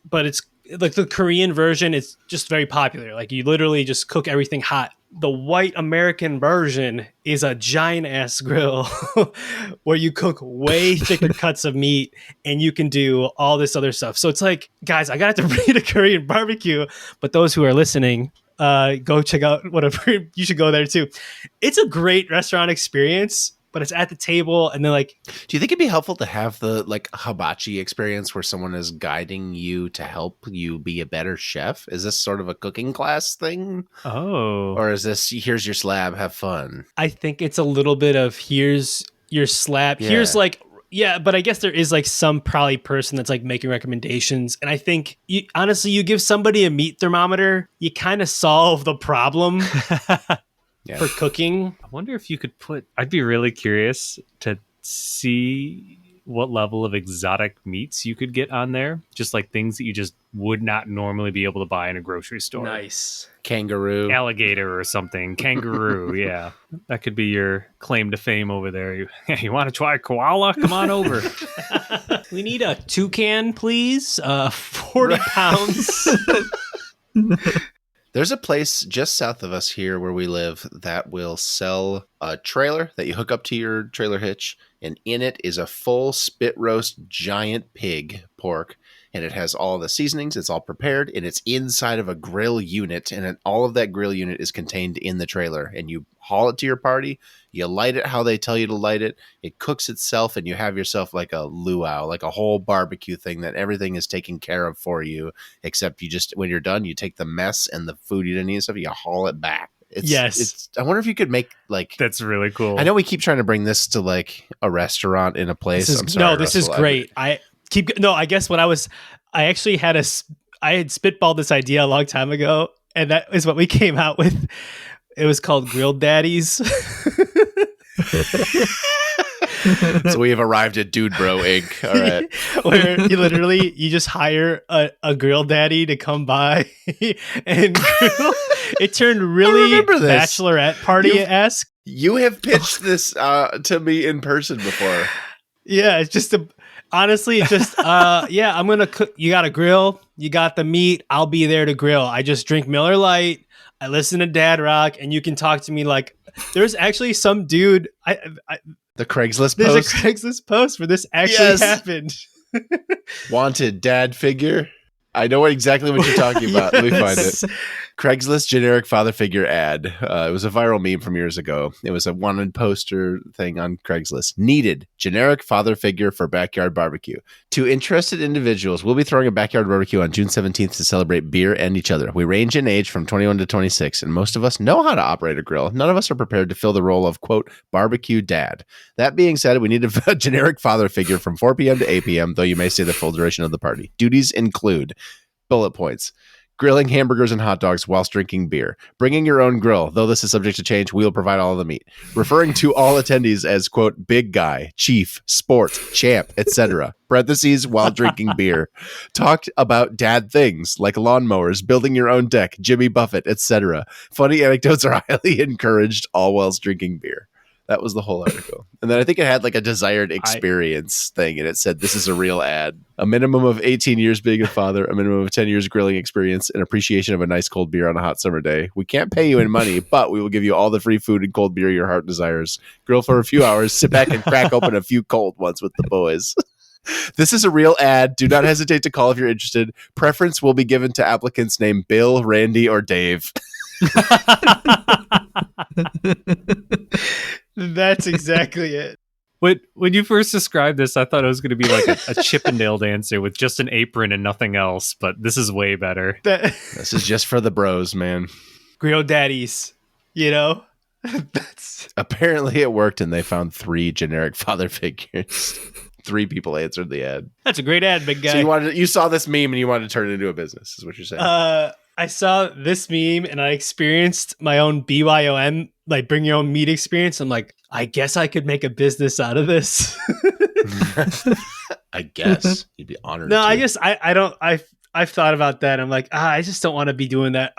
like the Korean version is just very popular. Like you literally just cook everything hot. The white American version is a giant ass grill where you cook way thicker cuts of meat and you can do all this other stuff. So it's like, guys, I got to bring you to Korean barbecue, but those who are listening, go check out whatever. You should go there too. It's a great restaurant experience. but it's at the table, and then like. Do you think it'd be helpful to have the like hibachi experience where someone is guiding you to help you be a better chef? Is this sort of a cooking class thing? Oh. Or is this, here's your slab, have fun? I think it's a little bit of here's your slab. Yeah. Here's like, yeah, but I guess there is like some probably person that's like making recommendations. And I think honestly, you give somebody a meat thermometer, you kind of solve the problem for cooking. I wonder if you could I'd be really curious to see what level of exotic meats you could get on there. Just like things that you just would not normally be able to buy in a grocery store. Nice. Kangaroo. Alligator or something. Kangaroo, yeah. That could be your claim to fame over there. You want to try koala? Come on over. We need a toucan, please. 40 pounds. There's a place just south of us here where we live that will sell a trailer that you hook up to your trailer hitch, and in it is a full spit roast giant pig pork, and it has all the seasonings. It's all prepared, and it's inside of a grill unit, and all of that grill unit is contained in the trailer, and you haul it to your party. You light it how they tell you to light it. It cooks itself, and you have yourself like a luau, like a whole barbecue thing that everything is taken care of for you, except you just, when you're done, you take the mess and the food you didn't eat and stuff, you haul it back. I wonder if you could make like... That's really cool. I know we keep trying to bring this to like a restaurant in a place. This is great. I guess what I actually had I had spitballed this idea a long time ago, and that is what we came out with. It was called Grilled Daddies. So we have arrived at Dude Bro Inc. All right. Where you just hire a grill daddy to come by and grill. It turned really bachelorette party-esque. You have pitched this to me in person before. Yeah, it's just honestly, it's just I'm gonna cook. You got a grill, you got the meat. I'll be there to grill. I just drink Miller Lite. I listen to Dad Rock, and you can talk to me like there's actually some dude. The Craigslist post. There's a Craigslist post where this actually happened. Wanted dad figure. I know exactly what you're talking about. Let me find it. Craigslist generic father figure ad. It was a viral meme from years ago. It was a wanted poster thing on Craigslist. Needed generic father figure for backyard barbecue. To interested individuals, we'll be throwing a backyard barbecue on June 17th to celebrate beer and each other. We range in age from 21 to 26, and most of us know how to operate a grill. None of us are prepared to fill the role of, quote, barbecue dad. That being said, we need a generic father figure from 4 p.m. to 8 p.m., though you may stay the full duration of the party. Duties include bullet points. Grilling hamburgers and hot dogs whilst drinking beer. Bringing your own grill. Though this is subject to change, we will provide all of the meat. Referring to all attendees as, quote, big guy, chief, sport, champ, etc. Parentheses, while drinking beer. Talked about dad things like lawnmowers, building your own deck, Jimmy Buffett, etc. Funny anecdotes are highly encouraged, all whilst drinking beer. That was the whole article. And then I think it had like a desired experience thing, and it said, this is a real ad. A minimum of 18 years being a father, a minimum of 10 years grilling experience, and appreciation of a nice cold beer on a hot summer day. We can't pay you in money, but we will give you all the free food and cold beer your heart desires. Grill for a few hours, sit back and crack open a few cold ones with the boys. This is a real ad. Do not hesitate to call if you're interested. Preference will be given to applicants named Bill, Randy, or Dave. That's exactly it. When you first described this, I thought it was going to be like a Chippendale dancer with just an apron and nothing else, but this is way better. This is just for the bros, man. Grill daddies, you know? That's apparently it worked, and they found 3 generic father figures. 3 people answered the ad. That's a great ad, big guy. So you saw this meme and you wanted to turn it into a business, is what you're saying. I saw this meme and I experienced my own BYOM, like bring your own meat experience. I'm like, I guess I could make a business out of this. I guess you'd be honored. No, I guess I don't. I've thought about that. I'm like, I just don't want to be doing that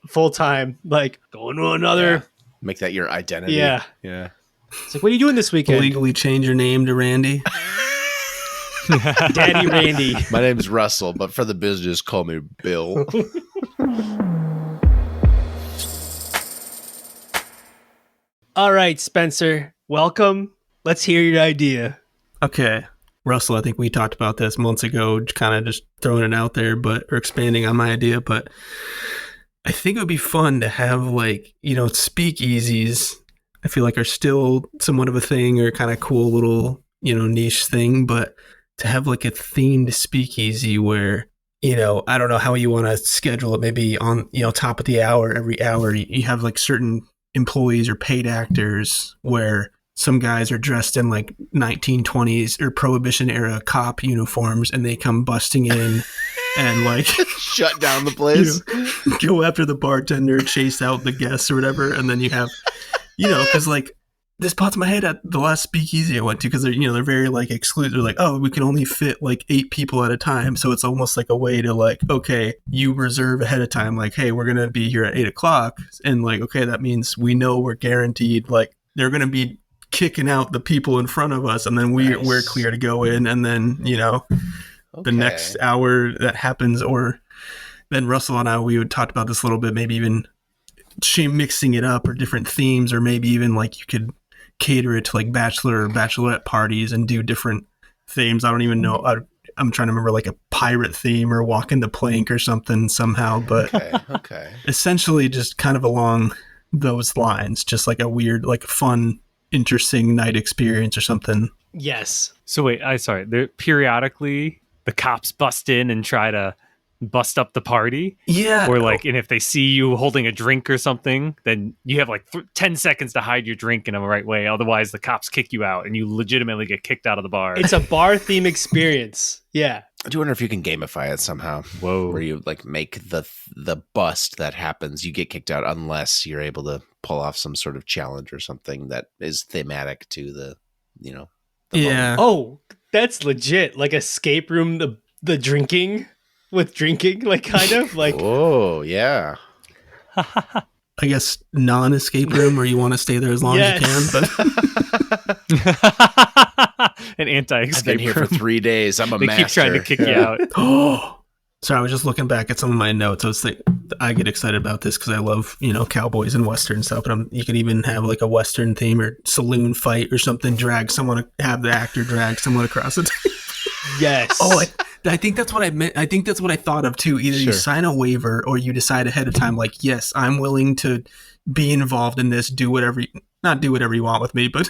full time. Like going to another. Yeah. Make that your identity. Yeah. It's like, what are you doing this weekend? Legally change your name to Randy. Daddy Randy. My name's Russell, but for the business, call me Bill. All right, Spencer, welcome. Let's hear your idea. Okay. Russell, I think we talked about this months ago, kind of just throwing it out there, or expanding on my idea, but I think it would be fun to have, like, speakeasies I feel like are still somewhat of a thing or kind of cool little, niche thing. But to have like a themed speakeasy where, I don't know how you want to schedule it. Maybe on, top of the hour, every hour, you have like certain employees or paid actors where some guys are dressed in like 1920s or Prohibition era cop uniforms and they come busting in and like shut down the place, go after the bartender, chase out the guests or whatever. And then you have, because like this popped in my head at the last speakeasy I went to because they're very like exclusive. They're like, oh, we can only fit like 8 people at a time. So it's almost like a way to like, okay, you reserve ahead of time. Like, hey, we're going to be here at 8:00. And like, okay, that means we know we're guaranteed like they're going to be kicking out the people in front of us, and then we're clear to go in, and then the next hour that happens, or then Russell and I, we would talk about this a little bit, maybe even mixing it up or different themes, or maybe even like you could cater it to like bachelor or bachelorette parties and do different themes. I don't even know. I'm trying to remember like a pirate theme or walking the plank or something somehow, but okay. Essentially just kind of along those lines, just like a weird, like fun, interesting night experience or something. Yes. So wait, periodically the cops bust in and try to bust up the party. Yeah. Or like, and if they see you holding a drink or something, then you have like 10 seconds to hide your drink in the right way. Otherwise, the cops kick you out and you legitimately get kicked out of the bar. It's a bar theme experience. Yeah. I do wonder if you can gamify it somehow. Whoa. Where you like make the bust that happens, you get kicked out unless you're able to pull off some sort of challenge or something that is thematic to the yeah. moment. Oh, that's legit. Like escape room, the drinking with drinking, like kind of like. Oh, yeah. I guess non-escape room where you want to stay there as long as you can. But an anti-escape I've been here room. for 3 days. I'm a They master. keep trying to kick you out. Sorry, I was just looking back at some of my notes. I get excited about this because I love, cowboys and Western stuff. But you could even have like a Western theme or saloon fight or something. Have the actor drag someone across the table. Yes. Oh, I think that's what I meant. I think that's what I thought of too. Either you sign a waiver or you decide ahead of time, like, yes, I'm willing to be involved in this. Not do whatever you want with me, but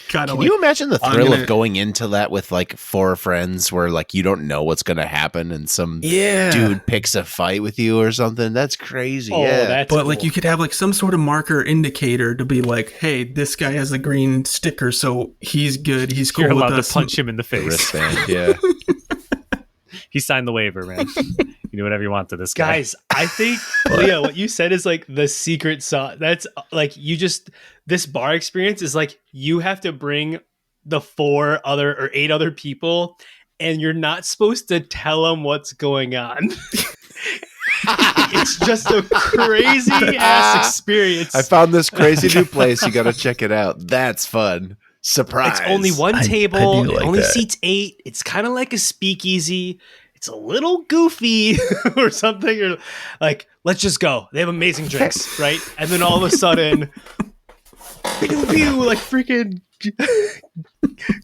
kind of. Can you imagine the thrill of going into that with like 4 friends, where like you don't know what's going to happen, and some dude picks a fight with you or something? That's crazy. Oh, yeah, that's but cool. like you could have like some sort of marker indicator to be like, hey, this guy has a green sticker, so he's good. He's cool. You're with allowed us. to punch him in the face. wristband. Yeah. He signed the waiver, man. You do whatever you want to this guy. Guys, I think Leah, what you said is like the secret sauce. That's like this bar experience is like you have to bring the 8 other people, and you're not supposed to tell them what's going on. It's just a crazy ass experience. I found this crazy new place. You got to check it out. That's fun. Surprise. It's only one I table. do It like only that. seats 8. It's kind of like a speakeasy. It's a little goofy or something. Or like, let's just go. They have amazing drinks, right? And then all of a sudden, pew, pew, like freaking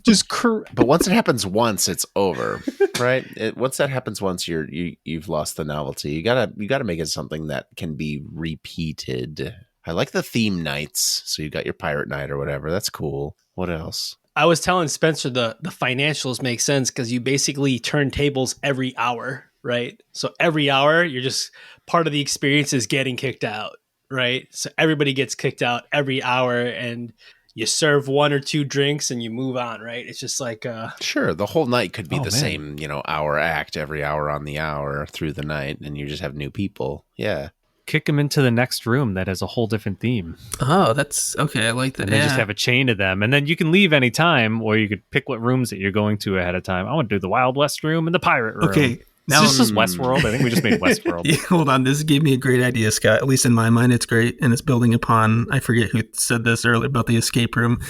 just. But once it happens once, it's over, right? Once that happens once, you've lost the novelty. You gotta make it something that can be repeated. I like the theme nights. So you got your pirate night or whatever. That's cool. What else? I was telling Spencer the financials make sense because you basically turn tables every hour, right? So every hour, you're just part of the experience is getting kicked out, right? So everybody gets kicked out every hour, and you serve 1 or 2 drinks and you move on, right? It's just like Sure, the whole night could be Oh, the man. same, hour act every hour on the hour through the night, and you just have new people. Yeah. Kick him into the next room that has a whole different theme. Oh, that's okay. I like that. And then just have a chain of them. And then you can leave anytime, or you could pick what rooms that you're going to ahead of time. I want to do the Wild West room and the pirate room. Okay. Now Now this is Westworld. I think we just made Westworld. Yeah, hold on. This gave me a great idea, Scott. At least in my mind, it's great. And it's building upon, I forget who said this earlier about the escape room.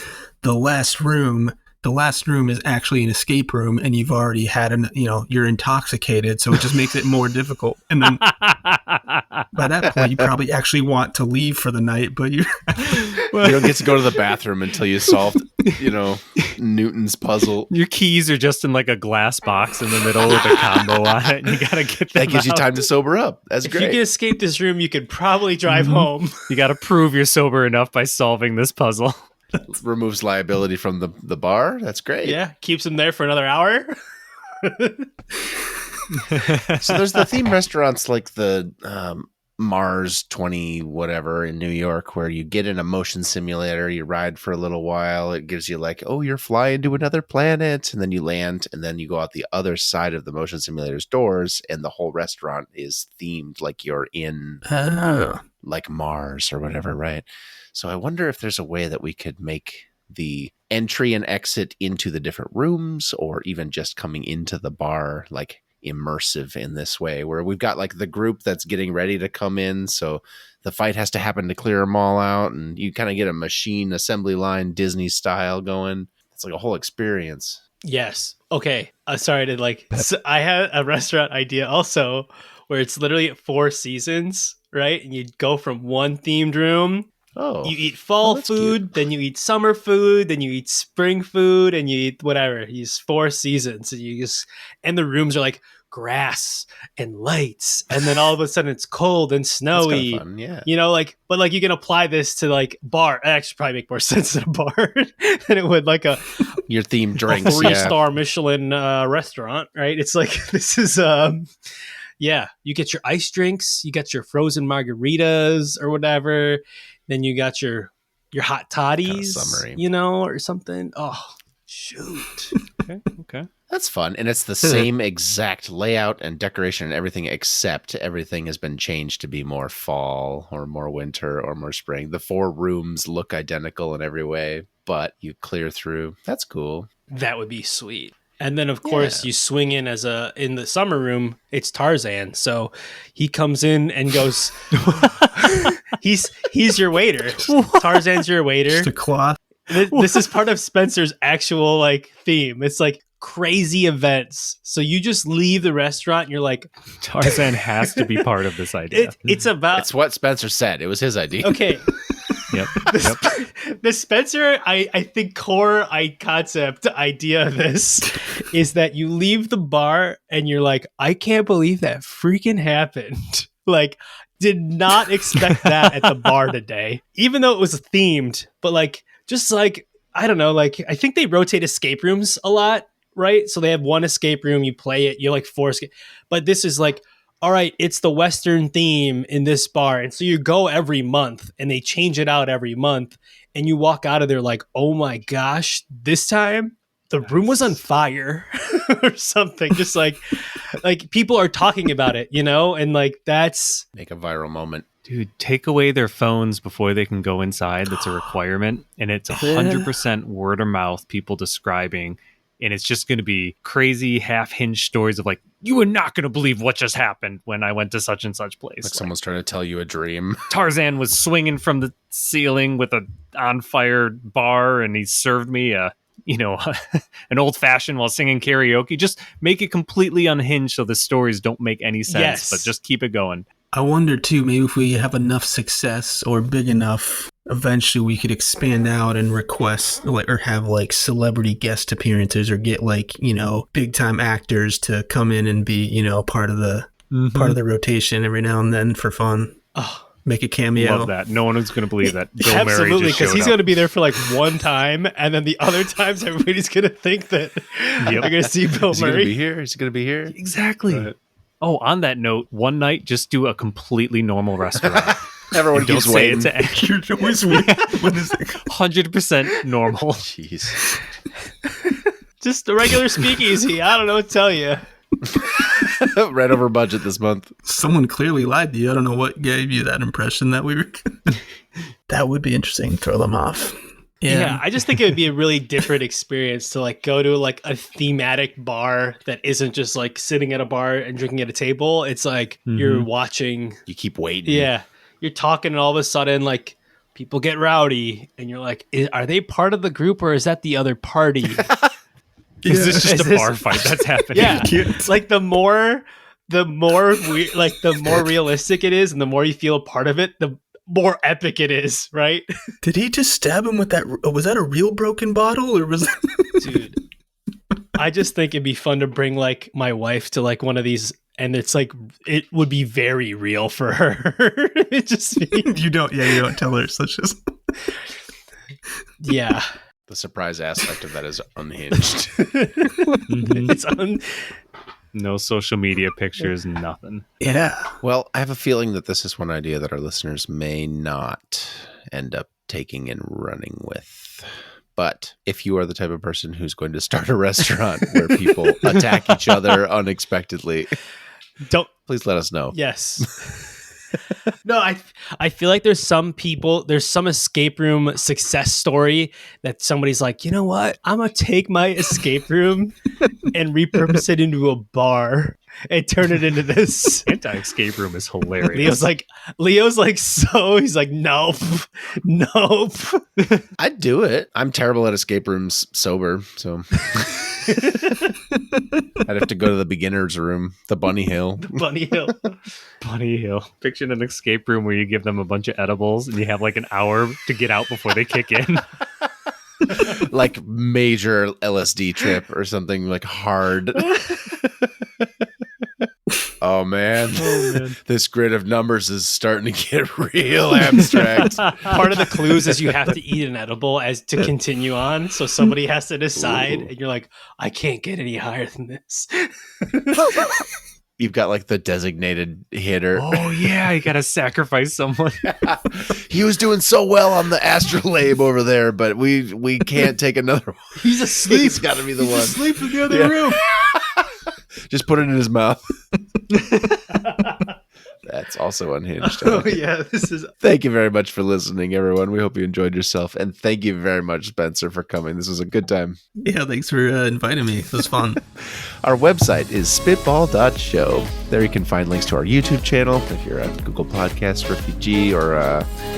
The last room is actually an escape room, and you've already had you're intoxicated. So it just makes it more difficult. And then by that point, you probably actually want to leave for the night, but you You don't get to go to the bathroom until you solved Newton's puzzle. Your keys are just in like a glass box in the middle with a combo on it, and you gotta get them That gives you out. time to sober up. That's If great. you can escape this room, you could probably drive home. You gotta prove you're sober enough by solving this puzzle. Removes liability from the bar. That's great. Yeah, keeps him there for another hour. So there's the theme restaurants like the Mars 20 whatever in New York, where you get in a motion simulator, you ride for a little while, it gives you like, oh, you're flying to another planet, and then you land, and then you go out the other side of the motion simulator's doors, and the whole restaurant is themed like you're in like Mars or whatever, right? So I wonder if there's a way that we could make the entry and exit into the different rooms, or even just coming into the bar, like immersive in this way, where we've got like the group that's getting ready to come in, so the fight has to happen to clear them all out, and you kind of get a machine assembly line Disney style going. It's like a whole experience. Yes. Okay. Sorry to so I had a restaurant idea also where it's literally 4 seasons, right? And you go from one themed room. Oh, You eat fall that's food, cute. then you eat summer food, then you eat spring food, and you eat whatever. You use 4 seasons, and the rooms are like grass and lights, and then all of a sudden it's cold and That's snowy. kind of fun, yeah. But you can apply this to like bar. It actually probably make more sense than a bar than it would like a Your themed drinks, 3-star Michelin restaurant, right? It's like this is yeah. You get your ice drinks, you got your frozen margaritas or whatever. Then you got your hot toddies, summery. or something. Oh, shoot. Okay. That's fun, and it's the same exact layout and decoration and everything, except everything has been changed to be more fall or more winter or more spring. The 4 rooms look identical in every way, but you clear through. That's cool. That would be sweet. And then, of course, you swing in in the summer room, it's Tarzan. So he comes in and goes, he's your waiter. Tarzan's your waiter. Just a cloth. This is part of Spencer's actual theme. It's like crazy events. So you just leave the restaurant and you're like, Tarzan has to be part of this idea. it's about, It's what Spencer said. It was his idea. okay. Yep. The Spencer, I think core concept idea of this is that you leave the bar and you're like, I can't believe that freaking happened. Like, did not expect that at the bar today, even though it was themed. But I don't know, I think they rotate escape rooms a lot, right? So they have one escape room, you play it, you're like 4 escape. But this is like, all right, it's the Western theme in this bar. And so you go every month and they change it out every month. And you walk out of there like, oh my gosh, this time the room was on fire or something. Just like people are talking about it, and that's Make a viral moment. Dude, take away their phones before they can go inside. That's a requirement. And it's 100% word of mouth, people describing. And it's just going to be crazy half-hinged stories of like, you are not going to believe what just happened when I went to such and such place. Like someone's trying to tell you a dream. Tarzan was swinging from the ceiling with a on-fire bar, and he served me an old-fashioned while singing karaoke. Just make it completely unhinged so the stories don't make any sense, but just keep it going. I wonder too, maybe if we have enough success or big enough, eventually we could expand out and request or have celebrity guest appearances, or get big time actors to come in and be, part of the rotation every now and then for fun. oh, Make a cameo. Love that. No one is going to believe that Bill Murray absolutely, just because showed he's up. going to be there for one time, and then the other times everybody's going to think that they're going to see Bill Is he going to Murray. be here? Is he going to be here? Exactly. Right. Oh, on that note, one night, just do a completely normal restaurant. Everyone Don't keeps say waiting. it to You're always weird. What is it? 100% normal. Jeez. Just a regular speakeasy. I don't know what to tell you. Right over budget this month. Someone clearly lied to you. I don't know what gave you that impression that we were. That would be interesting. Throw them off. Yeah, I just think it would be a really different experience to go to a thematic bar that isn't just sitting at a bar and drinking at a table. It's you're watching. You keep waiting. Yeah, you're talking, and all of a sudden, people get rowdy, and you're like, are they part of the group, or is that the other party? Is this just Is a this- bar fight that's happening? Yeah, the more realistic it is, and the more you feel a part of it, more epic it is, right? Did he just stab him with that? Was that a real broken bottle, or was that? Dude, I just think it'd be fun to bring like my wife to like one of these, and it's like it would be very real for her. It just you don't tell her. So it's just yeah. The surprise aspect of that is unhinged. It's no social media pictures, nothing. Yeah. Well, I have a feeling that this is one idea that our listeners may not end up taking and running with. But if you are the type of person who's going to start a restaurant where people attack each other unexpectedly, please let us know. Yes. No, I feel like there's some escape room success story that somebody's like, you know what? I'm going to take my escape room and repurpose it into a bar and turn it into this. Anti-escape room is hilarious. Leo's like, so he's like, nope. I'd do it. I'm terrible at escape rooms sober, so I'd have to go to the beginner's room, the Bunny Hill. Bunny Hill. Picture an escape room where you give them a bunch of edibles and you have like an hour to get out before they kick in. Like major LSD trip or something like hard. Oh man, this grid of numbers is starting to get real abstract. Part of the clues is you have to eat an edible to continue on. So somebody has to decide, and you're like, I can't get any higher than this. You've got like the designated hitter. Oh yeah, you gotta sacrifice someone. He was doing so well on the astrolabe over there, but we can't take another one. He's asleep. He's got to be the one. Asleep in the other room. Just put it in his mouth. That's also unhinged. Yeah, Thank you very much for listening, everyone. We hope you enjoyed yourself, and thank you very much, Spencer, for coming. This was a good time. Yeah, thanks for inviting me. It was fun. Our website is spitball.show. There you can find links to our YouTube channel if you're a Google Podcast refugee or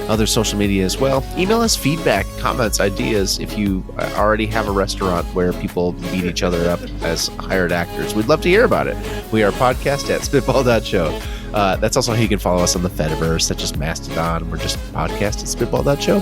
other social media as well. Email us feedback, comments, ideas if you already have a restaurant where people beat each other up as hired actors. We'd love to hear about it. We are podcast at spitball.show. That's also how you can follow us on the Fediverse. That's just Mastodon. We're just podcast at spitball.show.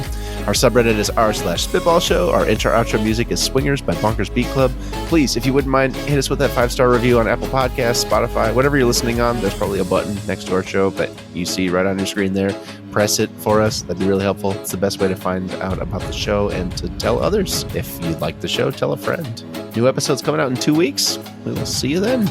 Our subreddit is r/spitballshow. Our intro-outro music is Swingers by Bonkers Beat Club. Please, if you wouldn't mind, hit us with that 5-star review on Apple Podcasts, Spotify, whatever you're listening on. There's probably a button next to our show that you see right on your screen there. Press it for us. That'd be really helpful. It's the best way to find out about the show and to tell others. If you like the show, tell a friend. New episodes coming out in 2 weeks. We will see you then.